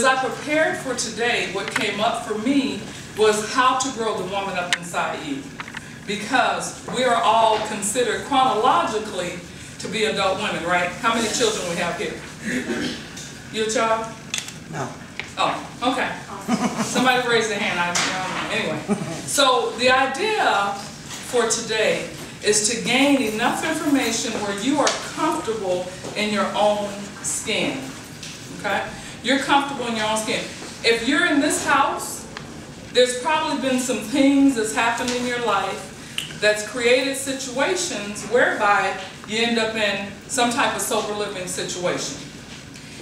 as I prepared for today, what came up for me was how to grow the woman up inside you. Because we are all considered chronologically to be adult women, right? How many children we have here? You a child? No. Oh, okay. Somebody raise their hand. Anyway, so the idea for today is to gain enough information where you are comfortable in your own skin. Okay? You're comfortable in your own skin. If you're in this house, there's probably been some things that's happened in your life that's created situations whereby you end up in some type of sober living situation.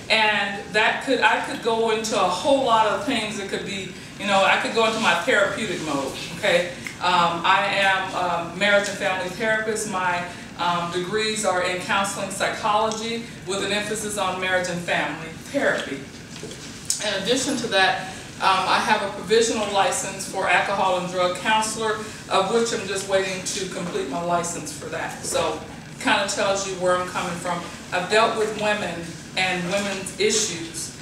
And that I could go into a whole lot of things. It could be, I could go into my therapeutic mode, okay? I am a marriage and family therapist. My degrees are in counseling psychology with an emphasis on marriage and family therapy. In addition to that, I have a provisional license for alcohol and drug counselor, of which I'm just waiting to complete my license for that. So it kind of tells you where I'm coming from. I've dealt with women and women's issues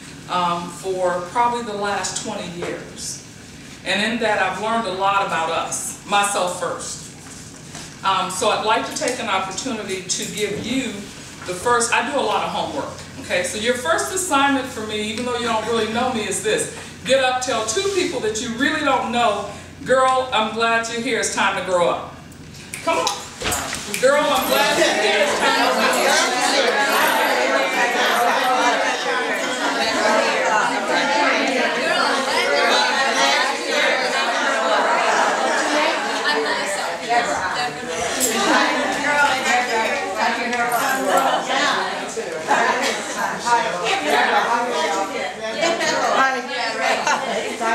for probably the last 20 years. And in that, I've learned a lot about us, myself first. So I'd like to take an opportunity to give you the first, I do a lot of homework, okay? So your first assignment for me, even though you don't really know me, is this. Get up, tell 2 people that you really don't know, girl, I'm glad you're here, it's time to grow up. Come on. Girl, I'm glad you're here, it's time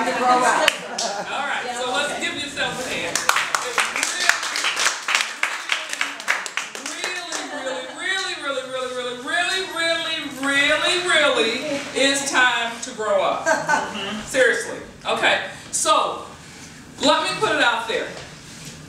to grow up. Alright, so let's give yourself a hand. Really is time to grow up. Seriously. Okay, so let me put it out there.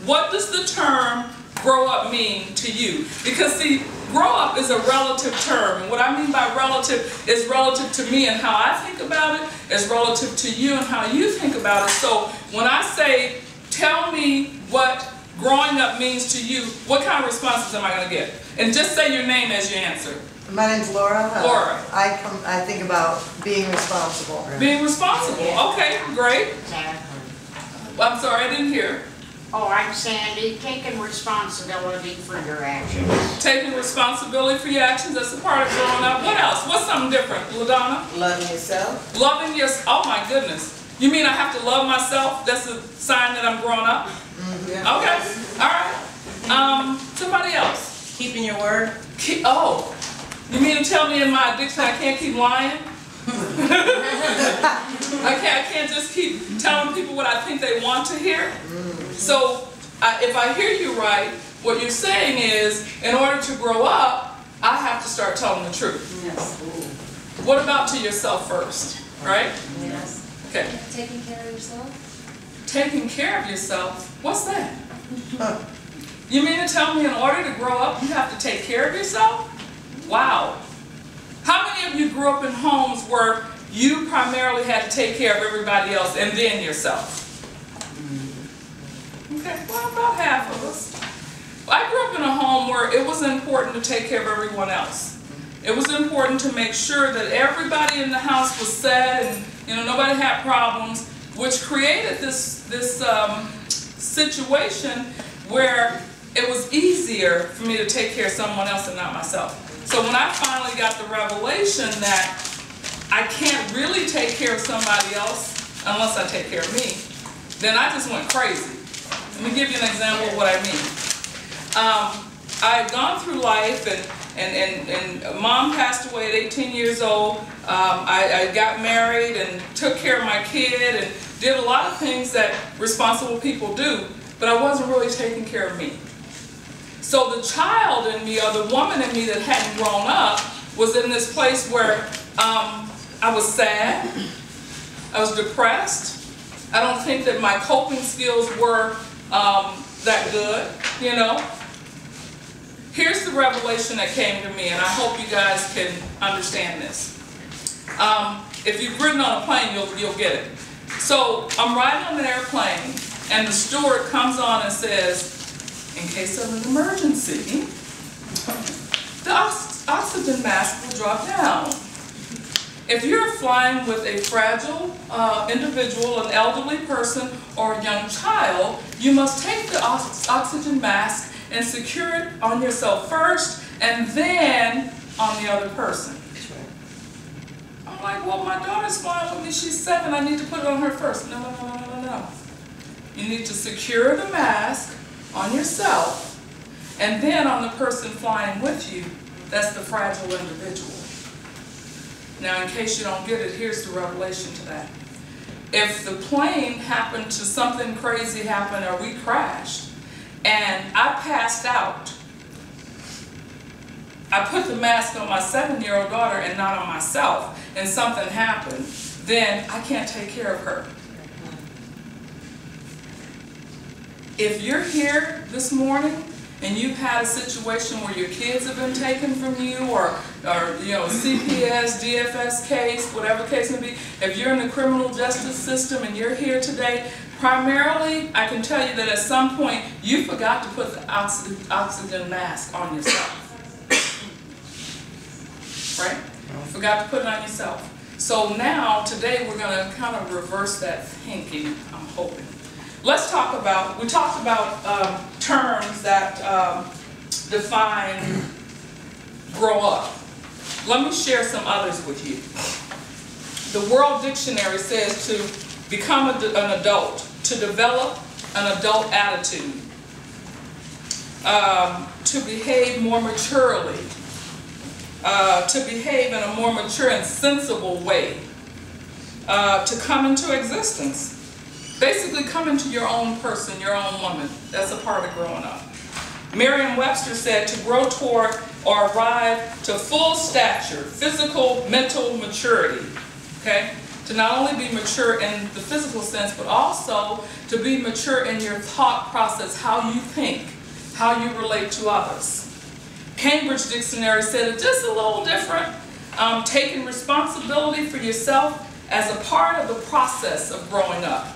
What does the term grow up mean to you? Because see, grow up is a relative term, and what I mean by relative is relative to me and how I think about it, is relative to you and how you think about it. So when I say, tell me what growing up means to you, what kind of responses am I going to get? And just say your name as you answer. My name's Laura. Laura. I think about being responsible. Being responsible. Okay, great. Well, I'm sorry, I didn't hear. Oh, I'm Sandy. Taking responsibility for your actions. Taking responsibility for your actions, that's a part of growing up. What else? What's something different, LaDonna? Loving yourself. Loving yourself. Oh my goodness. You mean I have to love myself? That's a sign that I'm grown up? Mm-hmm. Okay. All right. Somebody else. Keeping your word. Oh. You mean to tell me in my addiction I can't keep lying? I can't just keep telling people what I think they want to hear? So if I hear you right, what you're saying is, in order to grow up, I have to start telling the truth. Yes. What about to yourself first, right? Yes. Okay. Taking care of yourself? Taking care of yourself? What's that? You mean to tell me in order to grow up, you have to take care of yourself? Wow. How many of you grew up in homes where you primarily had to take care of everybody else and then yourself? Okay, well, about half of us. I grew up in a home where it was important to take care of everyone else. It was important to make sure that everybody in the house was set and nobody had problems, which created this situation where it was easier for me to take care of someone else and not myself. So when I finally got the revelation that I can't really take care of somebody else unless I take care of me, then I just went crazy. Let me give you an example of what I mean. I had gone through life and mom passed away at 18 years old. I got married and took care of my kid and did a lot of things that responsible people do, but I wasn't really taking care of me. So the child in me, or the woman in me that hadn't grown up, was in this place where I was sad, I was depressed. I don't think that my coping skills were that good, Here's the revelation that came to me, and I hope you guys can understand this. If you've ridden on a plane, you'll get it. So I'm riding on an airplane, and the steward comes on and says, in case of an emergency, the oxygen mask will drop down. If you're flying with a fragile individual, an elderly person, or a young child, you must take the oxygen mask and secure it on yourself first, and then on the other person. I'm like, well, my daughter's flying with me, she's 7, I need to put it on her first. No, no, no, no, no, no. You need to secure the mask on yourself, and then on the person flying with you, that's the fragile individual. Now, in case you don't get it, here's the revelation to that. If the plane happened to, something crazy happened, or we crashed, and I passed out, I put the mask on my 7-year-old daughter and not on myself, and something happened, then I can't take care of her. If you're here this morning and you've had a situation where your kids have been taken from you, or you know, CPS, DFS case, whatever case may be, if you're in the criminal justice system and you're here today, primarily, I can tell you that at some point you forgot to put the oxygen mask on yourself. Right? You forgot to put it on yourself. So now, today, we're going to kind of reverse that thinking, I'm hoping. Let's talk about, we talked about terms that define grow up. Let me share some others with you. The World Dictionary says to become an adult, to develop an adult attitude, to behave more maturely, to behave in a more mature and sensible way, to come into existence. Basically, come into your own person, your own woman. That's a part of growing up. Merriam-Webster said to grow toward or arrive to full stature, physical, mental maturity. Okay? To not only be mature in the physical sense, but also to be mature in your thought process, how you think, how you relate to others. Cambridge Dictionary said it just a little different. Taking responsibility for yourself as a part of the process of growing up.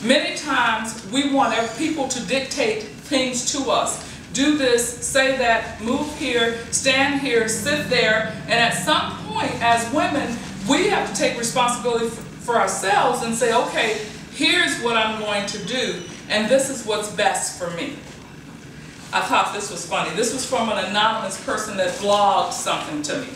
Many times we want people to dictate things to us. Do this, say that, move here, stand here, sit there, and at some point as women, we have to take responsibility for ourselves and say, okay, here's what I'm going to do, and this is what's best for me. I thought this was funny. This was from an anonymous person that blogged something to me.